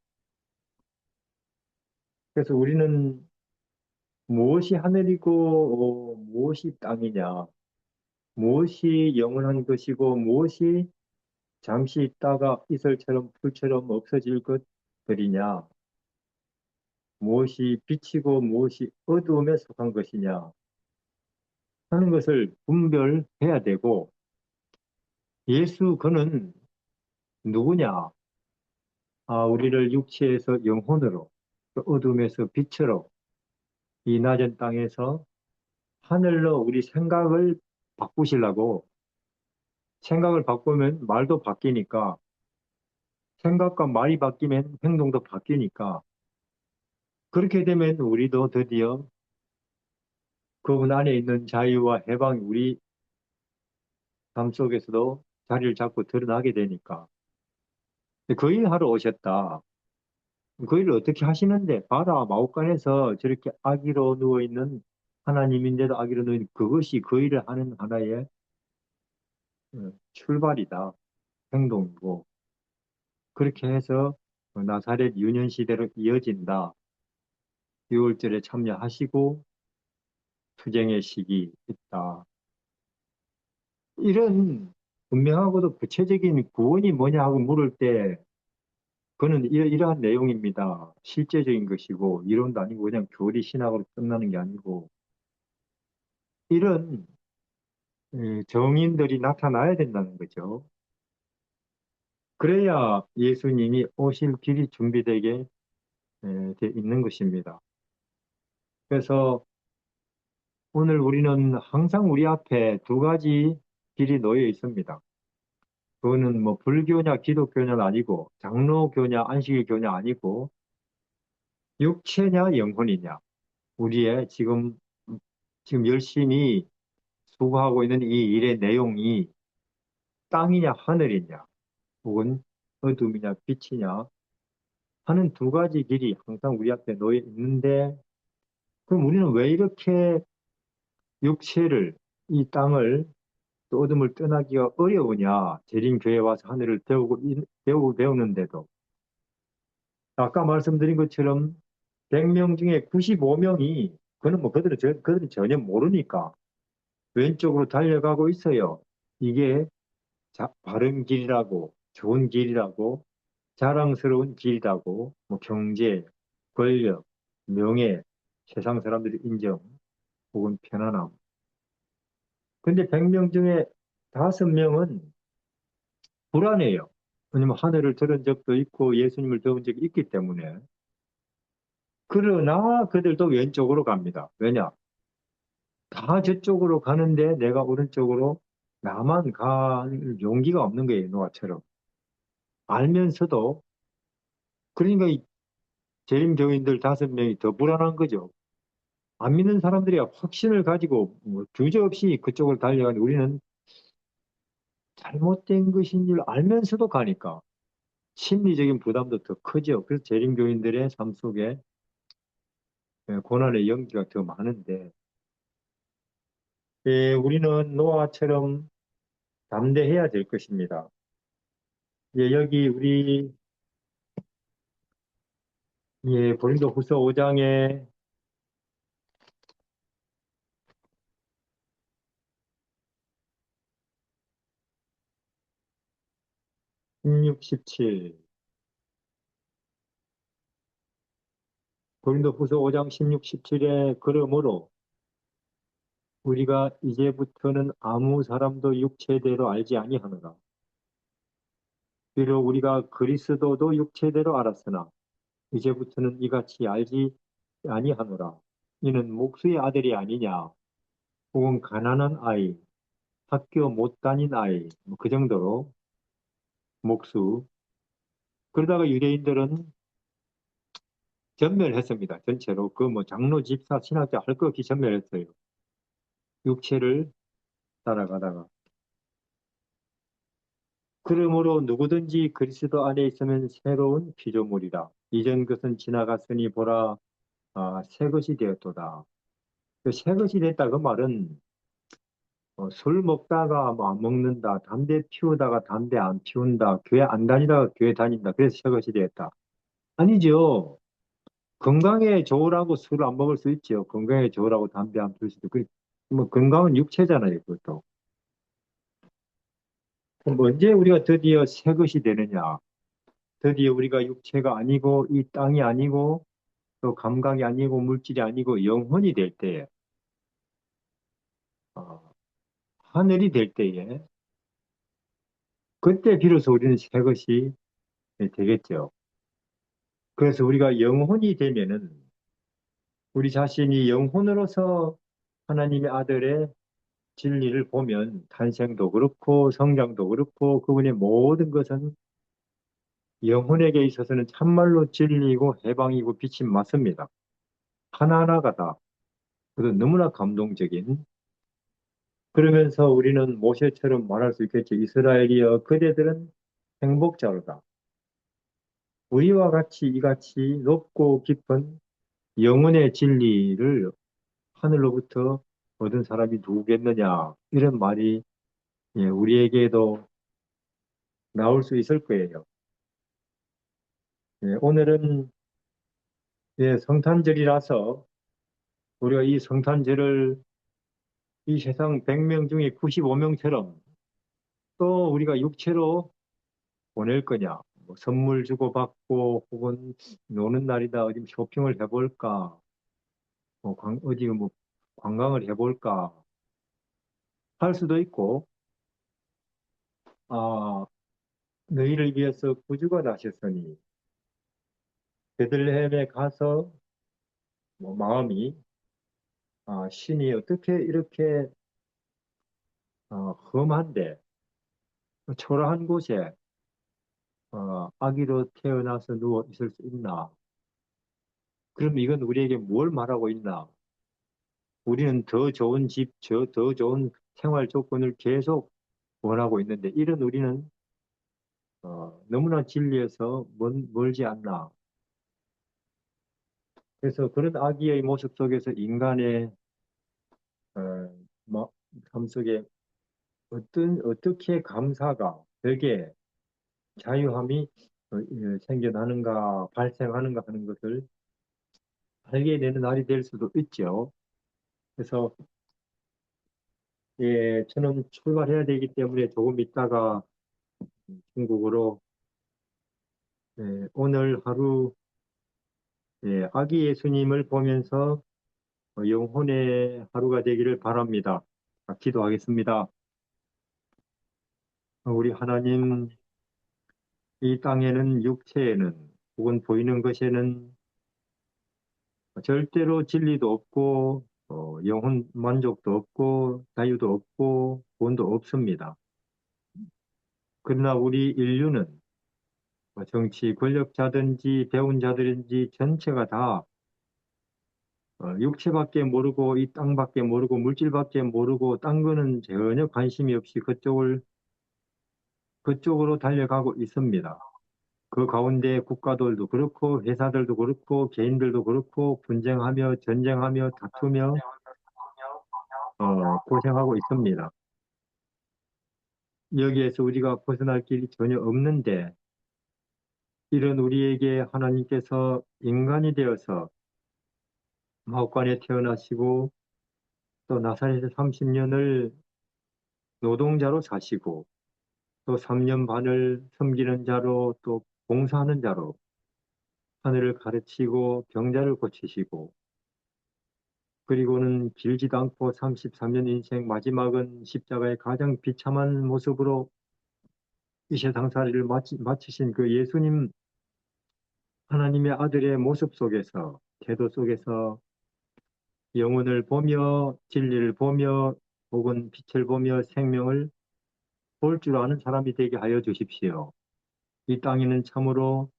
그래서 우리는 무엇이 하늘이고 무엇이 땅이냐 무엇이 영원한 것이고 무엇이 잠시 있다가 이슬처럼 풀처럼 없어질 것들이냐 무엇이 빛이고 무엇이 어두움에 속한 것이냐 하는 것을 분별해야 되고 예수 그는 누구냐? 우리를 육체에서 영혼으로 또 어둠에서 빛으로 이 낮은 땅에서 하늘로 우리 생각을 바꾸시려고 생각을 바꾸면 말도 바뀌니까 생각과 말이 바뀌면 행동도 바뀌니까 그렇게 되면 우리도 드디어 그분 안에 있는 자유와 해방이 우리 삶 속에서도 자리를 잡고 드러나게 되니까 그 일하러 오셨다. 그 일을 어떻게 하시는데 봐라 마옥간에서 저렇게 아기로 누워있는 하나님인데도 아기로 누워있는 그것이 그 일을 하는 하나의 출발이다. 행동이고 그렇게 해서 나사렛 유년 시대로 이어진다. 6월절에 참여하시고 투쟁의 시기 있다. 이런 분명하고도 구체적인 구원이 뭐냐 하고 물을 때 그는 이러한 내용입니다. 실제적인 것이고 이론도 아니고 그냥 교리 신학으로 끝나는 게 아니고 이런 정인들이 나타나야 된다는 거죠. 그래야 예수님이 오실 길이 준비되게 돼 있는 것입니다. 그래서 오늘 우리는 항상 우리 앞에 두 가지 길이 놓여 있습니다. 그거는 뭐 불교냐 기독교냐 아니고 장로교냐 안식일 교냐 아니고 육체냐 영혼이냐 우리의 지금 열심히 수고하고 있는 이 일의 내용이 땅이냐 하늘이냐 혹은 어둠이냐 빛이냐 하는 두 가지 길이 항상 우리 앞에 놓여 있는데 그럼 우리는 왜 이렇게 육체를 이 땅을 또 어둠을 떠나기가 어려우냐 재림교회 와서 하늘을 배우고 배우는데도 아까 말씀드린 것처럼 100명 중에 95명이 그는 뭐 그들은 전혀 모르니까 왼쪽으로 달려가고 있어요. 이게 바른 길이라고 좋은 길이라고 자랑스러운 길이라고 뭐 경제, 권력, 명예, 세상 사람들의 인정 혹은 편안함 근데 100명 중에 5명은 불안해요. 왜냐면 하늘을 들은 적도 있고 예수님을 들은 적이 있기 때문에. 그러나 그들도 왼쪽으로 갑니다. 왜냐? 다 저쪽으로 가는데 내가 오른쪽으로 나만 갈 용기가 없는 거예요, 노아처럼. 알면서도. 그러니까 이 재림 교인들 5명이 더 불안한 거죠. 안 믿는 사람들이 확신을 가지고 뭐 주저없이 그쪽으로 달려가는데 우리는 잘못된 것인 줄 알면서도 가니까 심리적인 부담도 더 크죠. 그래서 재림 교인들의 삶 속에 고난의 연기가 더 많은데 우리는 노아처럼 담대해야 될 것입니다. 여기 우리 고린도후서 5장에 16, 17 고린도후서 5장 16, 17에 그러므로 우리가 이제부터는 아무 사람도 육체대로 알지 아니하노라. 비록 우리가 그리스도도 육체대로 알았으나 이제부터는 이같이 알지 아니하노라. 이는 목수의 아들이 아니냐, 혹은 가난한 아이, 학교 못 다닌 아이, 뭐그 정도로 목수. 그러다가 유대인들은 전멸했습니다. 전체로 그 뭐 장로, 집사, 신학자 할 것 없이 전멸했어요. 육체를 따라가다가. 그러므로 누구든지 그리스도 안에 있으면 새로운 피조물이라. 이전 것은 지나갔으니 보라, 새 것이 되었도다. 새 것이 됐다 그 말은 술 먹다가 뭐 안 먹는다, 담배 피우다가 담배 안 피운다, 교회 안 다니다가 교회 다닌다, 그래서 새 것이 되었다. 아니죠. 건강에 좋으라고 술을 안 먹을 수 있죠. 건강에 좋으라고 담배 안 피울 수도. 뭐 건강은 육체잖아요, 그것도. 그럼 언제 우리가 드디어 새 것이 되느냐? 드디어 우리가 육체가 아니고 이 땅이 아니고 또 감각이 아니고 물질이 아니고 영혼이 될 때에, 어, 하늘이 될 때에, 그때 비로소 우리는 새 것이 되겠죠. 그래서 우리가 영혼이 되면은 우리 자신이 영혼으로서 하나님의 아들의 진리를 보면 탄생도 그렇고 성장도 그렇고 그분의 모든 것은 영혼에게 있어서는 참말로 진리이고 해방이고 빛이 맞습니다. 하나하나가 다. 그래서 너무나 감동적인. 그러면서 우리는 모세처럼 말할 수 있겠죠. 이스라엘이여 그대들은 행복자로다. 우리와 같이 이같이 높고 깊은 영혼의 진리를 하늘로부터 얻은 사람이 누구겠느냐. 이런 말이 우리에게도 나올 수 있을 거예요. 오늘은 성탄절이라서 우리가 이 성탄절을 이 세상 100명 중에 95명처럼 또 우리가 육체로 보낼 거냐? 뭐 선물 주고받고 혹은 노는 날이다 어디 쇼핑을 해볼까? 뭐 어디 뭐 관광을 해볼까? 할 수도 있고, 아, 너희를 위해서 구주가 나셨으니 베들레헴에 가서 뭐 마음이 신이 어떻게 이렇게 험한데 초라한 곳에 아기로 태어나서 누워 있을 수 있나? 그럼 이건 우리에게 뭘 말하고 있나? 우리는 더 좋은 집, 더 좋은 생활 조건을 계속 원하고 있는데 이런 우리는 너무나 진리에서 멀지 않나. 그래서 그런 아기의 모습 속에서 인간의 어, 삶 속에 어떻게 감사가, 벽에 자유함이 생겨나는가, 발생하는가 하는 것을 알게 되는 날이 될 수도 있죠. 그래서 저는 출발해야 되기 때문에 조금 있다가 중국으로 오늘 하루 아기 예수님을 보면서 영혼의 하루가 되기를 바랍니다. 기도하겠습니다. 우리 하나님, 이 땅에는 육체에는 혹은 보이는 것에는 절대로 진리도 없고 영혼 만족도 없고 자유도 없고 구원도 없습니다. 그러나 우리 인류는 정치 권력자든지 배운 자들인지 전체가 다 육체밖에 모르고 이 땅밖에 모르고 물질밖에 모르고 딴 거는 전혀 관심이 없이 그쪽으로 달려가고 있습니다. 그 가운데 국가들도 그렇고 회사들도 그렇고 개인들도 그렇고 분쟁하며 전쟁하며 다투며 고생하고 있습니다. 여기에서 우리가 벗어날 길이 전혀 없는데 이런 우리에게 하나님께서 인간이 되어서 마옥간에 태어나시고 또 나사렛에 30년을 노동자로 사시고 또 3년 반을 섬기는 자로 또 봉사하는 자로 하늘을 가르치고 병자를 고치시고 그리고는 길지도 않고 33년 인생 마지막은 십자가의 가장 비참한 모습으로 이 세상 살이를 마치신 그 예수님 하나님의 아들의 모습 속에서 태도 속에서 영혼을 보며 진리를 보며 혹은 빛을 보며 생명을 볼 줄 아는 사람이 되게 하여 주십시오. 이 땅에는 참으로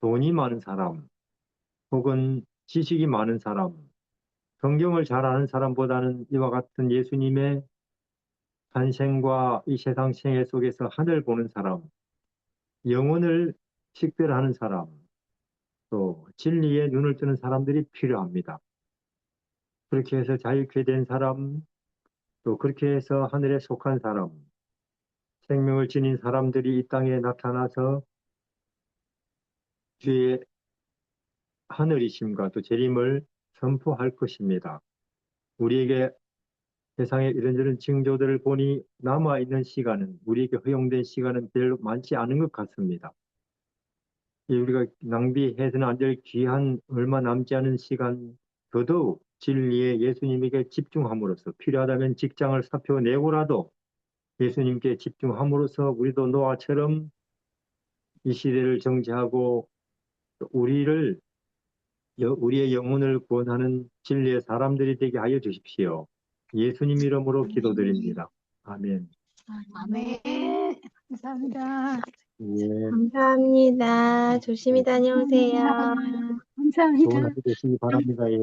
돈이 많은 사람 혹은 지식이 많은 사람 성경을 잘 아는 사람보다는 이와 같은 예수님의 탄생과 이 세상 생애 속에서 하늘 보는 사람, 영혼을 식별하는 사람, 또 진리에 눈을 뜨는 사람들이 필요합니다. 그렇게 해서 자유케 된 사람, 또 그렇게 해서 하늘에 속한 사람, 생명을 지닌 사람들이 이 땅에 나타나서 주의 하늘이심과 또 재림을 선포할 것입니다. 우리에게 세상에 이런저런 징조들을 보니 남아있는 시간은 우리에게 허용된 시간은 별로 많지 않은 것 같습니다. 우리가 낭비해서는 안 될 귀한 얼마 남지 않은 시간 더더욱 진리에 예수님에게 집중함으로써 필요하다면 직장을 사표내고라도 예수님께 집중함으로써 우리도 노아처럼 이 시대를 정지하고 우리의 영혼을 구원하는 진리의 사람들이 되게 하여 주십시오. 예수님 이름으로 기도드립니다. 아멘.
아멘. 감사합니다.
예,
감사합니다. 조심히 다녀오세요.
좋은
감사합니다.
하루 되시기 바랍니다. 예,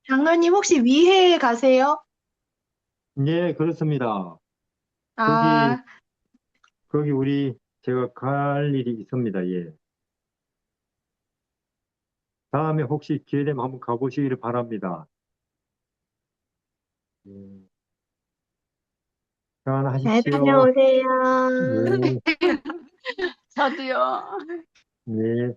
장로님 혹시 위해 가세요?
예, 그렇습니다.
아,
거기 제가 갈 일이 있습니다. 예. 다음에 혹시 기회 되면 한번 가보시기를 바랍니다. 예.
잘
평안하십시오.
다녀오세요.
예,
저도요.
예.